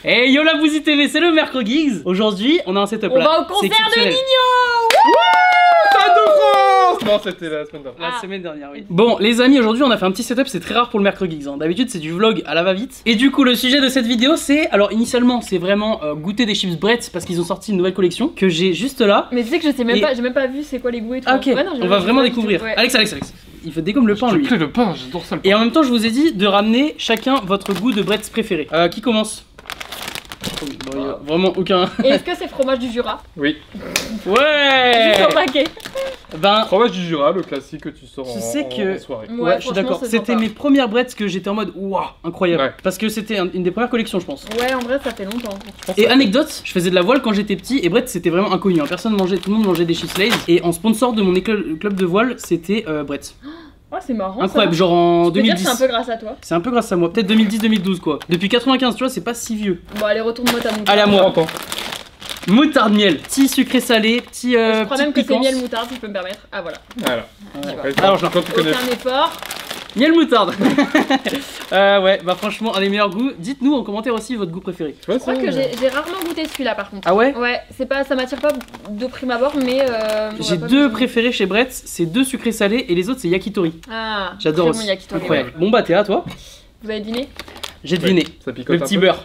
Hey yo la Bouzy TV, c'est le mercredi Geeks. Aujourd'hui, on a un setup là. On va au concert de Nino. Stade de France. Non, c'était la semaine dernière. La semaine dernière, oui. Bon, les amis, aujourd'hui, on a fait un petit setup, c'est très rare pour le mercredi Geeks. D'habitude, c'est du vlog à la va-vite. Et du coup, le sujet de cette vidéo, c'est. Alors, initialement, c'est vraiment goûter des chips Bretz parce qu'ils ont sorti une nouvelle collection que j'ai juste là. Mais tu sais que je sais même pas, j'ai même pas vu c'est quoi les goûts et tout. Ah, ok, Ouais, non, on va vraiment découvrir. Ouais. Alex. Il fait dégomme le pain, lui. Le pain, j'adore ça le pain. Et en même temps, je vous ai dit de ramener chacun votre goût de Bretz préféré. Qui commence? Bon, y a vraiment aucun. Et est-ce que c'est fromage du Jura? Oui. Ouais. Juste au paquet. Ben. Fromage du Jura, le classique que tu sors Je sais que- en soirée. Ouais, je suis d'accord. C'était mes premières Bretz que j'étais en mode waouh, incroyable. Ouais. Parce que c'était une des premières collections, je pense. Ouais, en vrai, ça fait longtemps. Et anecdote, je faisais de la voile quand j'étais petit et Bretz c'était vraiment inconnu. Hein. Personne mangeait, tout le monde mangeait des chips Lay's. Et en sponsor de mon club de voile, c'était Bretz. Ouais, c'est marrant. Incroyable, ça. genre en Je peux dire que 2010. c'est un peu grâce à toi. C'est un peu grâce à moi, peut-être 2010-2012 quoi. Depuis 95, tu vois, c'est pas si vieux. Bon, allez, retourne-moi ta moutarde. Allez, à moi. 30 ans. Moutarde miel, petit sucré salé, petit. Je crois même que c'est piquance. miel moutarde, si je peux me permettre. Ah, voilà. Voilà. Ouais. Après, Alors, je quand tu connais. Aucun effort. Miel moutarde. Ouais, bah franchement, un des meilleurs goûts. Dites-nous en commentaire aussi votre goût préféré. Tu vois, Je crois que j'ai rarement goûté celui-là par contre. Ah ouais? Ouais, c'est pas, ça m'attire pas de prime abord, mais. J'ai deux préférés chez Bretz, c'est deux sucrés salés et les autres c'est yakitori. Ah, J'adore très bon aussi. yakitori, Incroyable. ouais. Bon bah t'es à toi. Vous avez deviné? J'ai deviné. Ça picote Le un petit peu. beurre.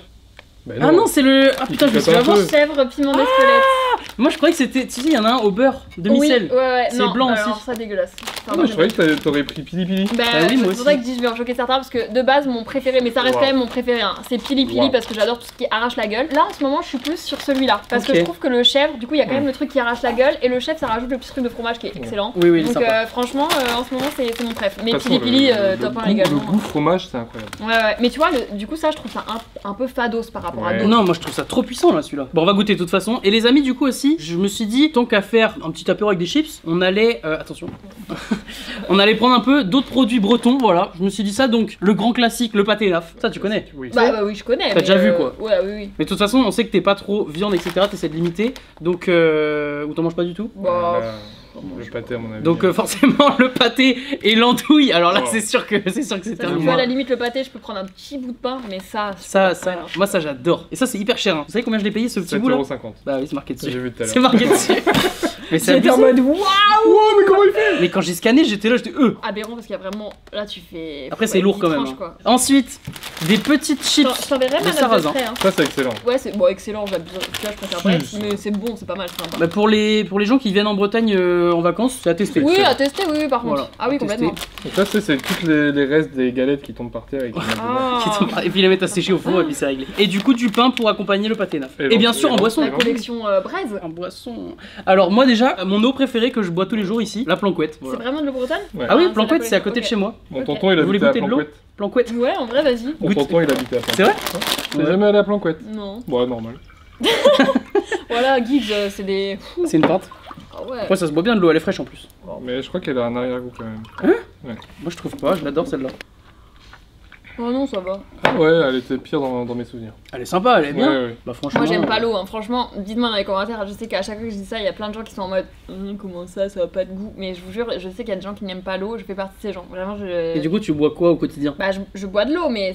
Bah Ah non, c'est le. Ah putain, je me picote suis un avant. peu. Chèvre, piment d'Espelette. Moi je croyais que c'était. Tu sais, il y en a un au beurre, Oui, demi-sel. ouais, C'est non, blanc alors aussi. ça dégueulasse. Enfin, Non, je croyais que t'aurais pris Pili Pili. Bah, Ah oui, moi c'est pour ça aussi. que je dis je vais en choquer certains parce que de base mon préféré, mais ça reste Wow. quand même mon préféré, hein. C'est Pili Pili Wow. parce que j'adore tout ce qui arrache la gueule. Là en ce moment je suis plus sur celui-là parce Ok. que je trouve que le chèvre, du coup il y a quand même le truc qui arrache la gueule et le chèvre ça rajoute le petit truc de fromage qui est excellent. Oui, oui, il est Donc sympa. franchement en ce moment c'est mon préf. Mais De toute façon, Pili Pili le top 1 goût- également. Le goût fromage, c'est incroyable. Ouais, mais tu vois, du coup ça je trouve ça un peu fados par rapport à Ouais. d'autres. Non, moi je trouve ça trop puissant là celui-là. Bon, on va goûter de toute façon. Et les amis, du coup aussi, je me suis dit, tant qu'à faire un petit apéro avec des chips, on allait. Attention. On allait prendre un peu d'autres produits bretons, voilà. Je me suis dit ça, donc le grand classique, le pâté laf. Ça, tu connais. Oui. Bah oui je connais. T'as mais, déjà vu, quoi. Ouais, oui. Mais de toute façon, on sait que t'es pas trop viande, etc. T'essaies de limiter. Donc, ou t'en manges pas du tout. Bah, Le pâté, à mon avis. Donc, forcément, le pâté et l'andouille. Alors là, Oh. c'est sûr que c'est ça, tu terminé. vois, à la limite le pâté je peux prendre un petit bout de pain, mais ça. Moi, ça, j'adore. Et ça, c'est hyper cher. Hein. Vous savez combien je l'ai payé ce petit bout là? 7,50 €. Bah oui, c'est marqué dessus. J'ai vu tout à C'est l'heure. marqué dessus. Mais c'est J'étais en abusé. mode waouh. Wow, mais comment il fait? Mais quand j'ai scanné, j'étais là, j'étais Aberrant parce qu'il y a vraiment. Là tu fais. Après, c'est lourd quand même. tranche, Hein. quoi. Ensuite, des petites Je chips. t'enverrai ma de note de sarrasin. frais, hein. Ça, c'est excellent. Ouais, c'est bon, excellent, j'abuse. Tu vois, je préfère Brest, mais c'est bon, c'est pas mal, c'est sympa. Bah, pour les gens qui viennent en Bretagne en vacances, c'est à tester. Oui, excellent. à tester, oui, par contre. Voilà, Ah oui, à complètement. Donc là, tu sais, c'est toutes les restes des galettes qui tombent par terre et qui mettent dedans. Qui Ah, tombent par- Et puis les mettre à sécher au four et puis c'est réglé. Et du coup, du pain pour accompagner le pâté naf. Et bien sûr, en boisson. la collection Braise. En boisson. Alors, moi, déjà, mon eau préférée que je bois tous les jours ici, la Planquette. Voilà. C'est vraiment de l'eau bretonne Ouais. Ah oui, c'est la Planquette, c'est à côté collection, de chez moi. Mon Ok. tonton, il Vous voulez habitait à goûter de l'eau? Planquette. Planquette. Ouais, en vrai, vas-y. Mon Goûte. tonton, il habitait à Planquette. C'est vrai? T'es jamais allé à Planquette? Non. Ouais, normal. Voilà, Geeks, c'est des. C'est une pinte. Ah ouais. Après, ça se boit bien de l'eau, elle est fraîche en plus. Mais je crois qu'elle a un arrière-goût quand même. Moi, je trouve pas, je l'adore celle-là. Oh non, ça va. Ouais, elle était pire dans mes souvenirs. Elle est sympa, elle est bien. Ouais. Bah, franchement. Moi, j'aime pas l'eau, hein. Franchement, dites-moi dans les commentaires. Je sais qu'à chaque fois que je dis ça, il y a plein de gens qui sont en mode comment ça a pas de goût. Mais je vous jure, je sais qu'il y a des gens qui n'aiment pas l'eau. Je fais partie de ces gens. Vraiment, Et du coup, tu bois quoi au quotidien? Bah, je bois de l'eau, mais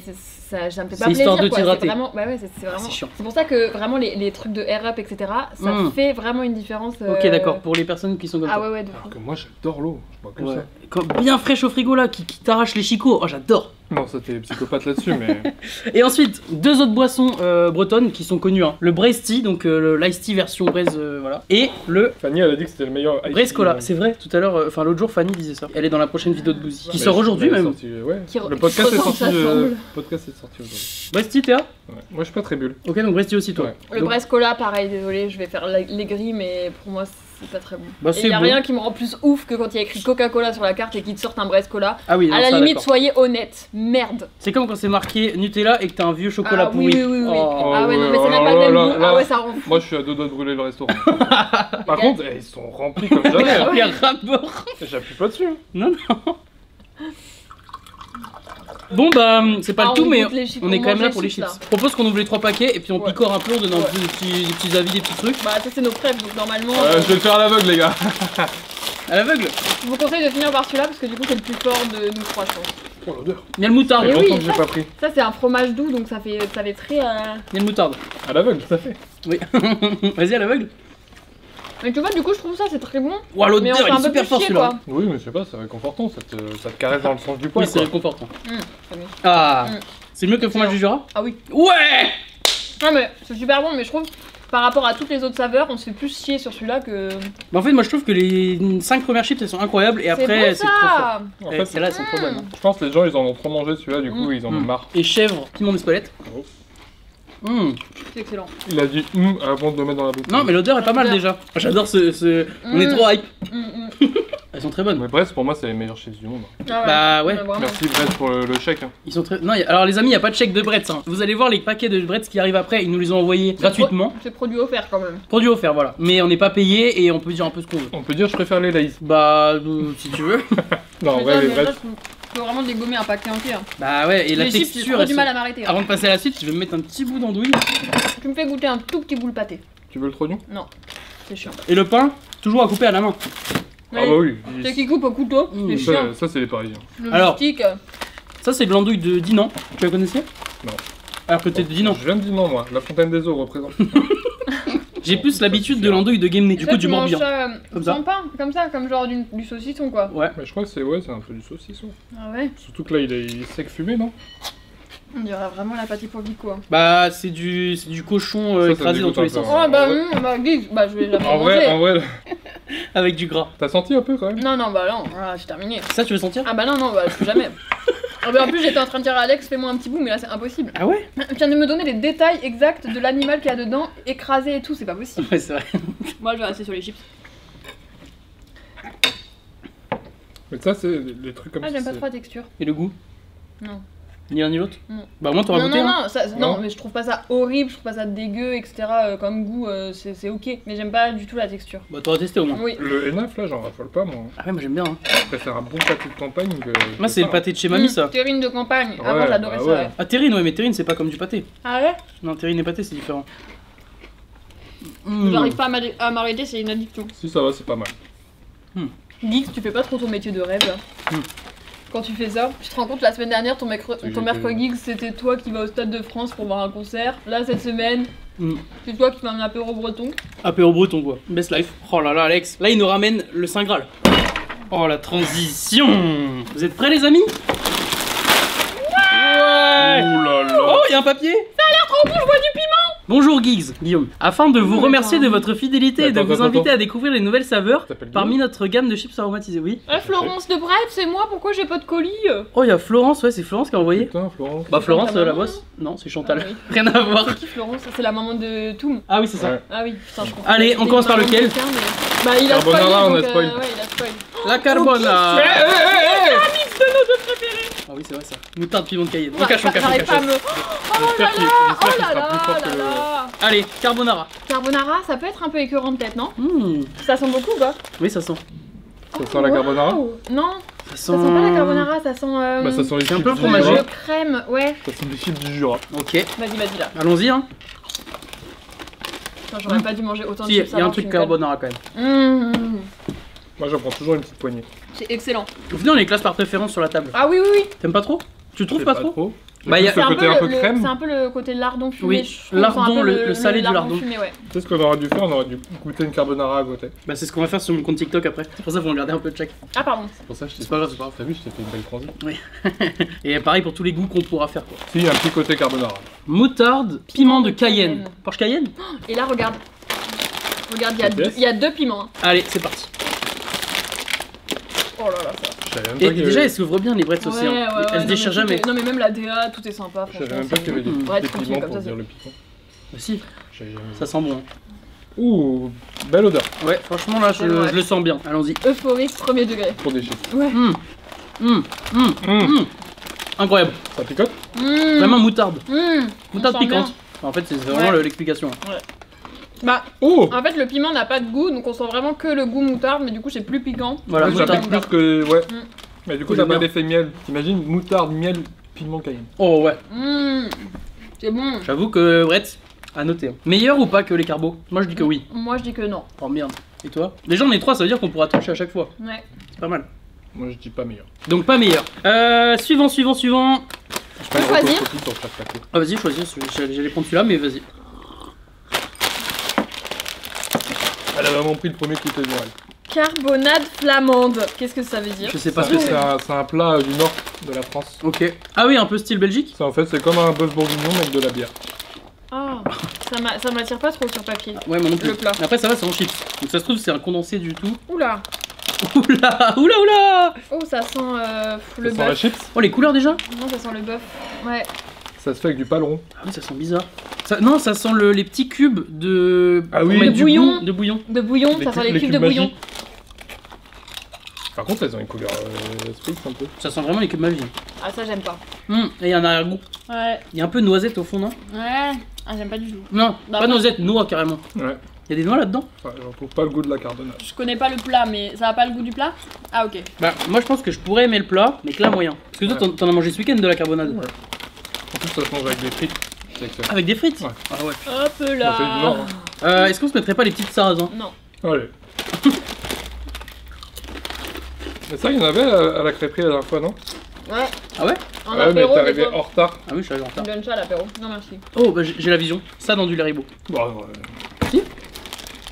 ça me fait C'est pas histoire plaisir. de quoi. t'hydrater. C'est vraiment, bah ouais, c'est vraiment. c'est chiant. C'est pour ça que vraiment les trucs de air up, etc. Ça fait vraiment une différence. Ok, d'accord, pour les personnes qui sont comme Ah toi. ouais, de Alors fou. que moi, j'adore l'eau. Je bois que Ouais. ça. Bien fraîche au frigo là, qui t'arrache les chicots. Oh, j'adore. Non, ça, t'es psychopathe là-dessus, mais. Et ensuite, deux autres boissons bretonnes qui sont connues. Hein. Le Braise Tea, donc l'ice tea version Braise, voilà. Et le Fanny, elle a dit que c'était le meilleur. ice Braise tea, Cola. ouais. C'est vrai, tout à l'heure, enfin l'autre jour, Fanny disait ça. Elle est dans la prochaine vidéo de Bouzy. Qui Mais sort aujourd'hui elle est même. sortie, ouais. Qui Le podcast est ressemble, sorti. ça semble. Le podcast est sorti aujourd'hui. Braise Tea, Théa? Ouais. Moi, je suis pas très bulle. Ok, donc Braise Tea aussi, toi. Ouais. Le Donc, Brest Cola, pareil, désolé, je vais faire les gris, mais pour moi c'est pas très bon. Bah, Et c'est y a bon. rien qui me rend plus ouf que quand il y a écrit Coca-Cola sur la carte et qu'ils te sortent un Brest Cola. Ah oui, non, À la ça, limite, d'accord. soyez honnête. Merde. C'est comme quand c'est marqué Nutella et que t'as un vieux chocolat Ah, pourri. oui, oui, oui, oui. Oh. Ah ouais, non, mais ouais, c'est même pas là, le même là, goût. là. Ah ouais, ça rend fou. Moi, je suis à deux doigts de brûler le restaurant. Par contre, ils sont remplis comme jamais. Il y a rapport. J'appuie pas dessus. Non, non. Bon bah c'est pas Ah, le tout on mais goûte les chips, on est on quand même mange là les pour les chips, chips. là. Je propose qu'on ouvre les 3 paquets et puis on Ouais. picore un peu, on donne un Ouais. peu des petits avis, des petits trucs. Bah, ça c'est nos prêves, donc normalement. Je vais le faire à l'aveugle, les gars. À l'aveugle. Je vous conseille de finir par celui-là parce que du coup c'est le plus fort de nous trois, je pense. Oh l'odeur. Miel moutarde. Eh Ça fait oui, longtemps que j'ai pas pris. Ça c'est un fromage doux donc ça fait très. Miel moutarde. À l'aveugle, tout à fait. Oui. Vas-y à l'aveugle. Mais tu vois du coup je trouve ça c'est très bon. Ouah, Mais on l'odeur fait il un est peu super plus fort chier celui-là. quoi. Oui, mais je sais pas, c'est réconfortant, ça te caresse dans le sens du poil. Oui, c'est quoi. réconfortant. Très bon. Ah, Mm. c'est mieux que le fromage du Jura. Ah oui. Ouais. Non mais c'est super bon mais je trouve par rapport à toutes les autres saveurs on se fait plus chier sur celui-là que. Bah en fait moi je trouve que les 5 premières chips elles sont incroyables et après bon, c'est trop fort. ça. En Et fait, celles-là elles sont trop bonnes. hein. je pense que les gens ils en ont trop mangé celui-là, du coup ils en ont Mm. marre. Et chèvre, piment d'Espelette. Oh. C'est excellent. Il a dit avant de le mettre dans la bouche. Non mais l'odeur est pas mal déjà. J'adore ce... On est trop hype. Elles sont très bonnes. Mais bref, pour moi, c'est les meilleurs chips du monde. Ah Bah ouais. vraiment. Merci Brett pour le chèque. Hein. Ils sont très... Non, alors les amis, il n'y a pas de chèque de Bretz. Hein. Vous allez voir les paquets de Bretz qui arrivent après, ils nous les ont envoyés gratuitement. C'est produit offert quand même. Produit offert, voilà. Mais on n'est pas payé et on peut dire un peu ce qu'on veut. On peut dire je préfère les Lays. Bah, si tu veux. Non, en Mais vrai, ça, les mais là, Brett. je peux vraiment dégommer un paquet entier. Hein. Bah ouais, et la Les chips, j'ai texture... trop elles du sont- mal à m'arrêter. Hein. Avant de passer à la suite, je vais me mettre un petit bout d'andouille. Tu me fais goûter un tout petit bout le pâté. Tu veux le trognon? Non, c'est chiant. Et le pain, toujours à couper à la main. Ah bah oui. C'est qui coupe au couteau, c'est chiant. Ça c'est les Parisiens. Le Alors. stick. Ça, c'est de l'andouille de Dinan. Tu la connaissais? Non. Alors que t'es de Dinan. Je viens de dire non, moi. La Fontaine des Eaux représente. J'ai plus l'habitude de l'andouille de Guémené. Du coup, du manges Morbihan. ça Comme ça. sans pain, comme genre du saucisson quoi. Ouais. Mais je crois que c'est un peu du saucisson. Ah ouais. Surtout que là il est sec fumé, non? On dirait vraiment la pâté pour Vico. Hein. Bah, c'est du cochon Ça, ça écrasé dans dégoûte tous les un peu, sens. hein. Oh bah, en vrai. Guise, bah je vais jamais En manger. vrai, Avec du gras. t'as senti un peu quand même? Non, non, bah non, voilà, j'ai terminé. Ça, tu veux sentir? Ah bah non, bah je peux jamais. Ah bah en plus j'étais en train de dire à Alex, fais-moi un petit bout, mais là c'est impossible. Ah ouais? Tu viens de me donner les détails exacts de l'animal qu'il y a dedans, écrasé et tout, c'est pas possible. Ouais, c'est vrai. Moi je vais rester sur les chips. Mais ça, c'est les trucs comme Ah ça. j'aime pas c'est- trop la texture. Et le goût? Non. Ni l'un ni l'autre? Non. Bah, au moins, t'auras Non, goûté. non, hein. non, ça, Non. non, mais je trouve pas ça horrible, je trouve pas ça dégueu, etc. Comme goût, c'est ok. Mais j'aime pas du tout la texture. Bah, t'auras testé au moins. Oui. Le Enaf là, j'en raffole pas moi. Ah ouais, moi j'aime bien. Hein. Je préfère un bon pâté de campagne que. Moi, c'est le pâté de chez mamie, ça. Terrine de campagne. Ouais, Avant j'adorais bah ça. ouais. Ouais. Ah, terrine, ouais, mais terrine, c'est pas comme du pâté. Ah ouais. Non, terrine et pâté, c'est différent. Mmh. J'arrive pas à m'arrêter, c'est une addiction. Si ça va, c'est pas mal. Geeks, tu fais pas trop ton métier de rêve là. Hmm. Quand tu fais ça, tu te rends compte la semaine dernière, ton j'étais- mercredi Geeks, c'était toi qui vas au Stade de France pour voir un concert. Là, cette semaine, Mmh. c'est toi qui m'as mis un apéro breton. Apéro breton, quoi. Best life. Oh là là, Alex. Là, il nous ramène le Saint Graal. Oh, la transition. Vous êtes prêts, les amis? Ouais. Ouh là là. Oh, il y a un papier. Oh, je vois du piment. Bonjour Giggs, Guillaume. Afin de vous Oh, remercier attends. de votre fidélité et de Attends, vous attends, inviter attends. à découvrir les nouvelles saveurs T'appelles parmi Guillaume notre gamme de chips aromatisés, oui. Florence de Brett, c'est moi, pourquoi j'ai pas de colis Oh, il y a Florence, ouais, c'est Florence qui a envoyé. Putain, Florence. Bah, Florence, ta maman, la bosse? Non, c'est Chantal. Ah oui. Rien à voir. C'est qui Florence C'est la maman de Toom. Ah oui, c'est ça. Ouais. Ah oui, putain, je comprends. Allez, C'était on commence une par maman de lequel quelqu'un, mais- Bah, il a spoilé. Carbonara, on a donc, spoil. Ouais, il a spoil. La carbonara. Eh, eh, eh, Ah oui, c'est vrai ça. Moutarde, piment de Cayenne. On Ouais, cache, on cache, on j'arrive pas à cache. me. J'espère qu'il Oh sera là plus fort là que là le. là. Allez, carbonara. Carbonara, ça peut être un peu écœurant peut-être, non? Mmh. Ça sent beaucoup, quoi. Oui, ça sent. Ça sent la carbonara? Wow. Non, Ça ça sent pas la carbonara, ça sent. Bah, ça sent les C'est un chips peu du fromagé. Jura. de crème, ouais. Ça sent les chips du Jura. Ok, Vas-y là. allons-y, hein. Putain, j'aurais pas dû manger autant de Si, chips il y a un avant, truc tu me calmes. carbonara quand même. Moi, j'en prends toujours une petite poignée. C'est excellent. Venez, on les classe par préférence sur la table. Ah oui, oui, oui. T'aimes pas trop? Tu trouves C'est pas trop? Bah, Bah, il y y a- a ce côté un peu c'est crème. un peu le côté lardon fumé. Oui, je trouve, lardon, c'est un peu le salé du lardon. fumé, ouais. Tu sais ce qu'on aurait dû faire? On aurait dû goûter une carbonara à côté. Bah, c'est ce qu'on va faire sur mon compte TikTok après. C'est pour ça qu'il faut regarder un peu de chaque. Ah, pardon. C'est pour ça que je t'ai C'est pas grave, c'est pas grave. T'as vu, je t'ai fait une belle transition. Et pareil pour tous les goûts qu'on pourra faire quoi. Si, un petit côté carbonara. Moutarde, piment de Cayenne. Porsche Cayenne? Et là, regarde. Regarde, Yes. il y a deux piments. Hein. Allez, c'est parti. Oh là là, ça. Je savais même Et pas qu'il y déjà, avait- elle s'ouvre bien les brettes aussi. hein. Elles se non, déchirent mais tout jamais. est- Non, mais même la DA, tout est sympa. Je savais franchement, même pas qu'il y avait des, Ouais, des tranquille, piments comme pour ça, dire le piquant. Bah, si, Je savais jamais. ça sent bon. hein. Ouh, belle odeur Ouais, franchement là, C'est vrai. je le sens bien. Allons-y. Euphorique, premier degré. pour des chips. Ouais. Hum, hum, hum, hum. Incroyable. Ça picote? Vraiment moutarde. Moutarde On sent piquante. En fait, c'est vraiment Ouais. l'explication. Bah, Oh! en fait, le piment n'a pas de goût, donc on sent vraiment que le goût moutarde, mais du coup, c'est plus piquant. Voilà, Ouais, ça moutarde. pique plus que. Ouais. Mm. Mais du coup, J'aime t'as pas bien. l'effet miel. T'imagines moutarde, miel, piment cayenne. Oh ouais, C'est bon. j'avoue que Brett, à noter. hein. Meilleur ou pas que les carbos? Moi je dis que oui. Moi, je dis que non. Oh merde. Et toi? Déjà on est trois, ça veut dire qu'on pourra trancher à chaque fois. Ouais. C'est pas mal. Moi je dis pas meilleur. Donc pas meilleur. Suivant. Je peux choisir. Ah vas-y, choisis, j'allais prendre celui-là, mais vas-y. Elle a vraiment pris le premier qui était bien. Carbonade flamande. Qu'est-ce que ça veut dire? Je sais pas ce que c'est. C'est un plat du nord de la France. Ok. Ah oui, un peu style Belgique. Ça en fait c'est comme un bœuf bourguignon mais avec de la bière. Ah, ça m'attire pas trop sur papier. Ouais, moi non plus. Le plat. Mais après ça va, c'est en chips. Donc ça se trouve c'est un condensé du tout. Oula. Oula. Oh, ça sent le Ça sent la bœuf. chips. Oh les couleurs déjà. Non, ça sent le bœuf. Ouais. Ça se fait avec du paleron. Ah oui, ça sent bizarre. Non, ça sent les petits cubes de. Ah oui. pour mettre De du bouillon. goût, de bouillon. De bouillon, ça sent les cubes de bouillon. magiques. Par contre elles ont une couleur space un peu. Ça sent vraiment les cubes de ma vie. Ah, ça, j'aime pas. Et il y a un arrière-goût. Ouais. Il y a un peu de noisette au fond, non? Ouais. Ah, j'aime pas du tout. Non, Bah, pas moi- noisette, noix carrément. Ouais. Il y a des noix là-dedans? Ouais, j'en trouve pas le goût de la carbonade. Je connais pas le plat, mais ça a pas le goût du plat? Ah, ok. Bah, moi je pense que je pourrais aimer le plat, mais que là moyen. Parce que toi, Ouais. t'en as mangé ce week-end de la carbonade. Ouais. En plus ça se mange avec des frites. C'est excellent. Avec des frites? Ouais. Ah ouais. Hop Ça fait du là. nord. Hein. Est-ce qu'on se mettrait pas les petites sarrasins? Non. Allez. Mais ça, il y en avait à la crêperie la dernière fois, non? Ouais. Ah ouais? En Ouais, mais apéro, t'es des arrivé fois. en retard. Ah oui, je suis allé en Tu retard. me donnes ça à l'apéro? Non, merci. Oh, bah j'ai la vision. Ça dans du Laribo. Bon, ouais.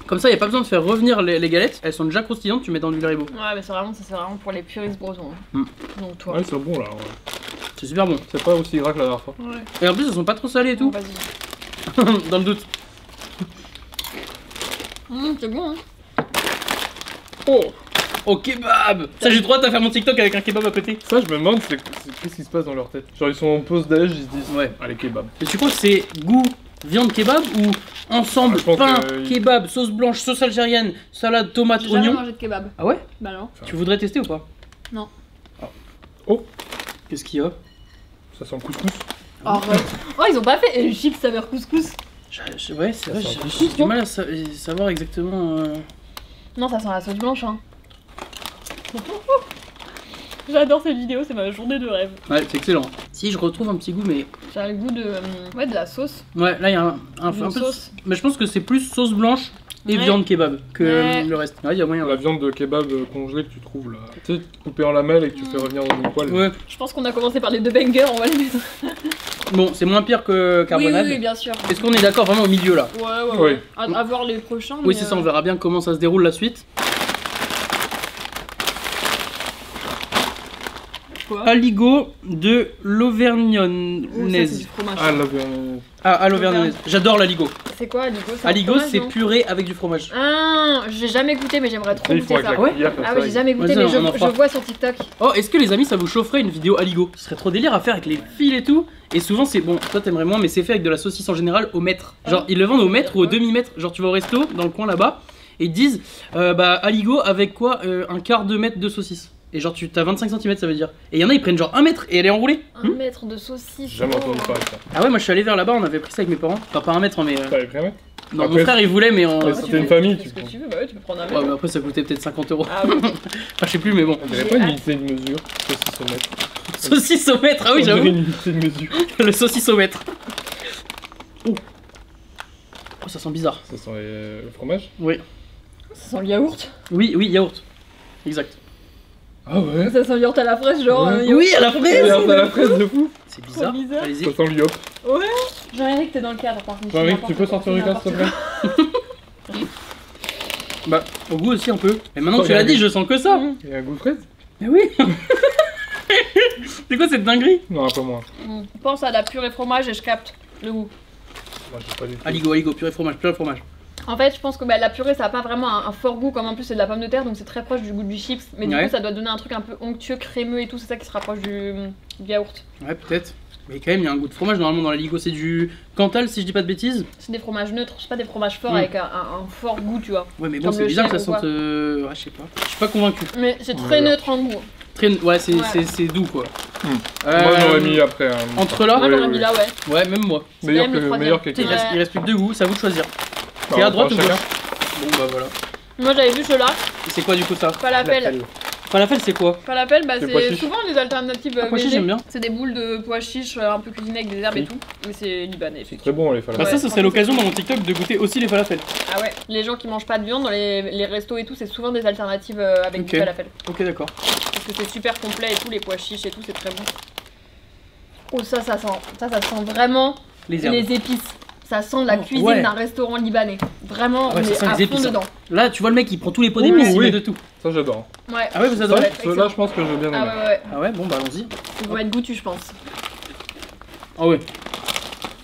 Comme ça, y a pas besoin de faire revenir les galettes. Elles sont déjà croustillantes, tu mets dans du Laribo. Ouais, mais c'est vraiment pour les puristes bretons. Mm. Donc, toi. Ouais, c'est bon là. Ouais. C'est super bon. C'est pas aussi gras que la dernière fois. Ouais. Et en plus, elles sont pas trop salées et tout. Vas-y. Dans le doute. C'est bon, hein. Oh! Oh, kebab! Ça, j'ai trop hâte à faire mon TikTok avec un kebab à côté. Ça, je me demande, qu'est-ce qui se passe dans leur tête. Genre, ils sont en pause déj, ils se disent, Ouais. allez, kebab. Et tu crois que c'est goût viande kebab ou ensemble Ah, je pense pain, que- kebab, sauce blanche, sauce algérienne, salade, tomate, J'ai jamais oignon? mangé de kebab. Ah ouais? Bah non. Tu voudrais tester ou pas? Non. Oh, Qu'est-ce qu'il y a? ça sent le couscous. Arrête. Oh, ils ont pas fait les chips saveur couscous. Ouais, c'est vrai, Ça sent j'ai du mal à savoir exactement. Non, ça sent la sauce blanche, hein. J'adore cette vidéo, c'est ma journée de rêve. Ouais, c'est excellent. Si, je retrouve un petit goût, mais. Ça a le goût de. Ouais, de la sauce. Ouais, là, il y a un Une peu. sauce. Mais je pense que c'est plus sauce blanche et Ouais. viande kebab que Ouais. le reste. Ouais, il y a moyen. La viande de kebab congelée que tu trouves là. Tu sais, coupée en lamelles et que tu fais revenir dans une poêle. Ouais. Je pense qu'on a commencé par les deux bangers, on va les mettre. Bon, c'est moins pire que carbonade. Oui, bien sûr. Est-ce qu'on est d'accord vraiment au milieu là? Ouais. Oui. À voir les prochains. Oui, mais, c'est ça, on verra bien comment ça se déroule la suite. Quoi Aligot de Oh, ça, c'est l'Auvergnonnaise. du fromage. Ah, la Ah, à l'Auvergnonnaise. J'adore l'aligot. C'est quoi, Aligo? C'est un Aligot, fromage, c'est non purée avec du fromage. Ah, j'ai jamais goûté, mais j'aimerais trop Ils font goûter avec ça. la Ouais. cuillère comme Ah ça. oui, j'ai jamais goûté, Vas-y, mais on en je fera. vois sur TikTok. Oh, est-ce que les amis, ça vous chaufferait une vidéo aligot? Ce serait trop délire à faire avec les fils et tout. Et souvent, c'est bon, toi t'aimerais moins, mais c'est fait avec de la saucisse en général au mètre. Genre, ils le vendent au mètre ou au demi-mètre. Genre, tu vas au resto, dans le coin là-bas, et ils te disent, bah, aligot avec quoi? Un quart de mètre de saucisse. Et genre, tu as 25 cm, ça veut dire. Et il y en a, ils prennent genre 1 mètre et elle est enroulée. Un mètre de saucisse. J'ai jamais entendu parler de ça. Ah ouais, moi je suis allé vers là-bas, on avait pris ça avec mes parents. Enfin, pas 1 mètre, hein, mais. T'avais pris un mètre? Non, mon Après, frère il voulait, mais on. Ouais, Ouais, c'était une famille, tu tu ce que prends. tu veux, bah ouais, tu peux prendre un mais mètre. après, ça coûtait peut-être 50 euros. Ah oui. Enfin, je sais plus, mais bon. On dirait pas une unité de mesure, saucisse au mètre. Saucisse au mètre, ah oui, On dirait j'avoue. une unité de mesure. Le saucisse au mètre. Oh. Oh, ça sent bizarre. Ça sent le fromage? Oui. Ça sent le yaourt. Oui, yaourt. Exact. Ah ouais? Ça sent le yaourt à la fraise, genre. Ouais. yaourt. Oui, à la fraise. Regarde à la fraise de fou. C'est bizarre. Trop bizarre. Allez-y. Ça sent le yop. Ouais. Jean-Éric, t'es dans le cadre par contre. Jean-Éric, tu peux sortir du cadre s'il te plaît? Bah, au goût aussi un peu. Et maintenant que tu Regarde. l'as dit, je sens que ça. Il y a un goût de fraise? Mais oui. C'est quoi cette dinguerie? Non, un peu moins. Pense à la purée fromage et je capte le goût. Moi, j'ai pas du tout. Aligot, purée fromage. En fait, je pense que la purée ça a pas vraiment un fort goût, comme en plus c'est de la pomme de terre donc c'est très proche du goût du chips. Mais du Ouais. coup, ça doit donner un truc un peu onctueux, crémeux et tout, c'est ça qui se rapproche du yaourt. Ouais, peut-être. Mais quand même, il y a un goût de fromage normalement dans l'aligot. C'est du Cantal, si je dis pas de bêtises. C'est des fromages neutres, c'est pas des fromages forts Mm. avec un fort goût, tu vois. Ouais, mais bon, Comme c'est le bizarre que ça chèvre ou sente. Ouais, je sais pas. Je suis pas convaincu. Mais c'est très Voilà. neutre en goût. Ouais, c'est Ouais. c'est doux quoi. Moi, j'aurais mis après. Entre là, Moi Ouais, j'aurais ouais. mis là, ouais. ouais, même moi. Meilleur même le que troisième. meilleur que Il reste, Ouais. il reste plus que 2 goûts, c'est à vous de choisir. Bah, T'es à on droite ou prend gauche? chacun. Bon bah voilà. Moi j'avais vu ceux-là, Et c'est quoi du coup ça? falafel. Falafel, c'est quoi? Falafel, bah Les pois c'est chiches. souvent les alternatives Ah, pois chiches, végé. j'aime bien. C'est des boules de pois chiches un peu cuisinées avec des herbes et tout. Mais c'est libanais. C'est très bon les Bah falafels. ça, ce serait franchement, l'occasion c'est dans mon TikTok de goûter aussi les falafels. Ah ouais, les gens qui mangent pas de viande dans les restos et tout, c'est souvent des alternatives avec Ok. du falafel. Ok, d'accord. Parce que c'est super complet et tout, les pois chiches et tout, c'est très bon. Oh ça sent vraiment Les herbes. les épices. Ça sent la cuisine ouais. d'un restaurant libanais. Vraiment, Ouais, on ça est sent à les fond épices, dedans. Là, tu vois le mec, il prend tous les pots Ouh, d'épices, il oui. met de tout. Ça, j'adore. Ouais. Ah ouais, vous Ça, adorez? là, je pense que je vais bien Ah aimer. ouais. Ah ouais, bon bah allons-y. Il va être goûtu, je pense. Ah ouais.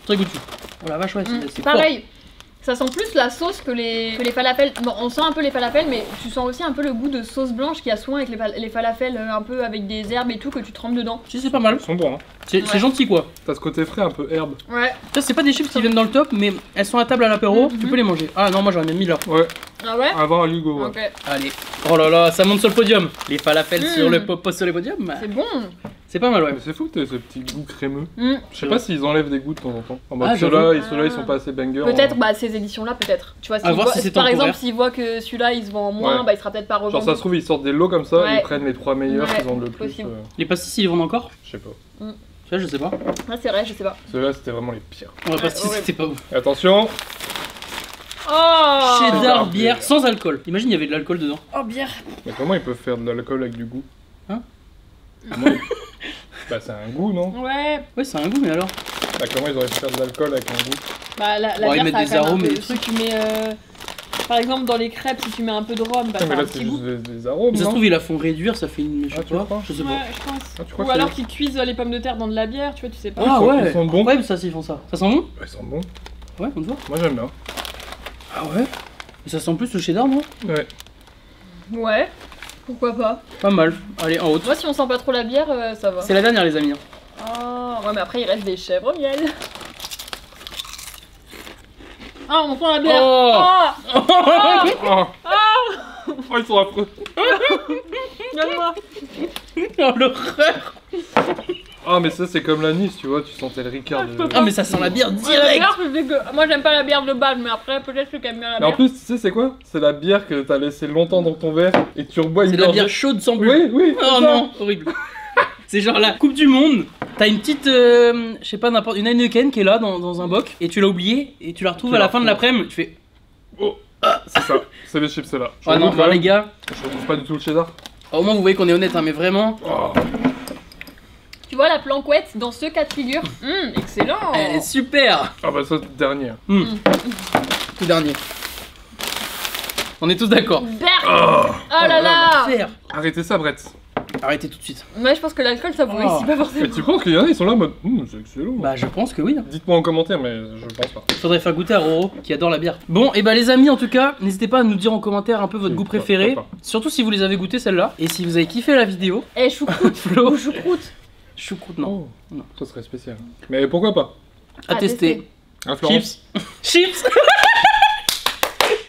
Très goûtu. Oh la vache, ouais, c'est Pareil. Ça sent plus la sauce que les falafels. Bon, on sent un peu les falafels, mais tu sens aussi un peu le goût de sauce blanche qu'il y a souvent avec les falafels, un peu avec des herbes et tout que tu trempes dedans. Si, c'est pas mal. Ils sont bons, hein. C'est gentil quoi. T'as ce côté frais, un peu herbe. Ouais. Ça, c'est pas des chips qui viennent dans le top, mais elles sont à table à l'apéro, tu peux les manger. Ah non, moi j'en ai mis là. Ouais, Ah ouais avant à Lugo. Ouais. Ok. Allez. Oh là là, ça monte sur le podium. Les falafels sur le poste sur le podium. C'est bon. C'est pas mal, ouais. Mais c'est fou que t'aies ce petit goût crémeux. Mm. Je sais pas s'ils enlèvent des goûts de temps en temps. En mode Ah, ceux-là, j'avoue. ils sont pas assez bangers. Peut-être, bah ces éditions-là, peut-être. Tu vois, À voir si c'est par temporaire. exemple, s'ils voient que celui-là il se vend moins, Ouais. bah il sera peut-être pas Genre revendu. ça se trouve, ils sortent des lots comme ça, Ouais. ils prennent les 3 meilleurs Ouais, qu'ils vendent le plus. possible. Les pastis, ils les vendent encore? Je sais pas. Ça, je sais pas. Ah, c'est vrai, je sais pas. Ceux-là, c'était vraiment les pires. On va pastis, horrible. c'était pas ouf. Et attention. Oh Cheddar Cheddar bière bière. sans alcool. Imagine, il y avait de l'alcool dedans. Oh, bière. Mais comment ils peuvent faire de l'alcool avec du goût? Hein? Comment ils- Bah c'est un goût, non? Ouais. Ouais, c'est un goût, mais alors? Bah comment ils auraient pu faire de l'alcool avec un goût? Bah la Bon, ils bière, mettent ça a des quand même un arômes peu- et des si trucs. tu mets, par exemple, dans les crêpes, si tu mets un peu de rhum, bah Ah, ça mais a là un c'est petit goût. juste des arômes, Ça se non? trouve, ils la font réduire, ça fait une. Je Ah, sais tu pas. crois Je sais Ouais, pas. je pense. Ah, tu crois Ou que alors c'est- qu'ils cuisent les pommes de terre dans de la bière, tu vois, tu sais pas. Ah Ils ouais. sont bons. Ouais, ça, s'ils font ça. Ça sent bon? Ils sont bons. Ouais, on te voit. Moi j'aime bien. Ah ouais? Mais ça sent plus le cheddar, non? Ouais. Ouais. Pourquoi pas. Pas mal. Allez, en haute. Moi, si on sent pas trop la bière, ça va. C'est la dernière, les amis. Oh, ouais, mais après, il reste des chèvres au miel. Ah, on sent la bière. Oh. Ah, Oh, oh ils sont affreux. regarde-moi. Oh, l'horreur! Ah mais ça c'est comme l'anis, tu vois, tu sentais le Ricard. de- Ah, mais ça sent la bière Ouais, la direct! bière, je sais que... Moi, j'aime pas la bière de base, mais après, peut-être que t'aimes bien la Mais en bière. plus, tu sais c'est quoi? C'est la bière que t'as laissé longtemps dans ton verre et tu rebois une C'est de la gorgée. bière chaude sans but. Oui, oui. Oh c'est ça. non, horrible. C'est genre la Coupe du Monde. T'as une petite, je sais pas, n'importe, une Heineken qui est là dans un boc et tu l'as oubliée et tu la retrouves Tu à la la fin de l'après-midi. Tu fais. Oh, c'est ça. C'est les chips là. Ah non, bah, les gars. Je retrouve pas du tout le cheddar. Au moins vous voyez qu'on est honnête, hein, mais vraiment. Oh. Tu vois la planquette dans ce cas de figure. Excellent. Elle est super. Ah bah ça dernier. Tout dernier. On est tous d'accord. Berk. Oh là là. L'enfer. Arrêtez ça Brett. Arrêtez tout de suite. Ouais, je pense que l'alcool, ça vous Oh. réussit pas Et forcément. tu penses qu'il y en a, ils sont là en mode c'est excellent. Bah je pense que oui. Dites-moi en commentaire, mais je pense pas. Faudrait faire goûter à Roro qui adore la bière. Bon, et bah les amis, en tout cas, n'hésitez pas à nous dire en commentaire un peu votre Oui, goût pourquoi préféré. pas. Surtout si vous les avez goûté celle-là. Et si vous avez kiffé la vidéo. Eh, choucroute. Flo. Ou choucroute. Choucroute, non. Oh, ça serait spécial. Mais pourquoi pas? À À tester. tester. Hein, Florence? Chips. Chips.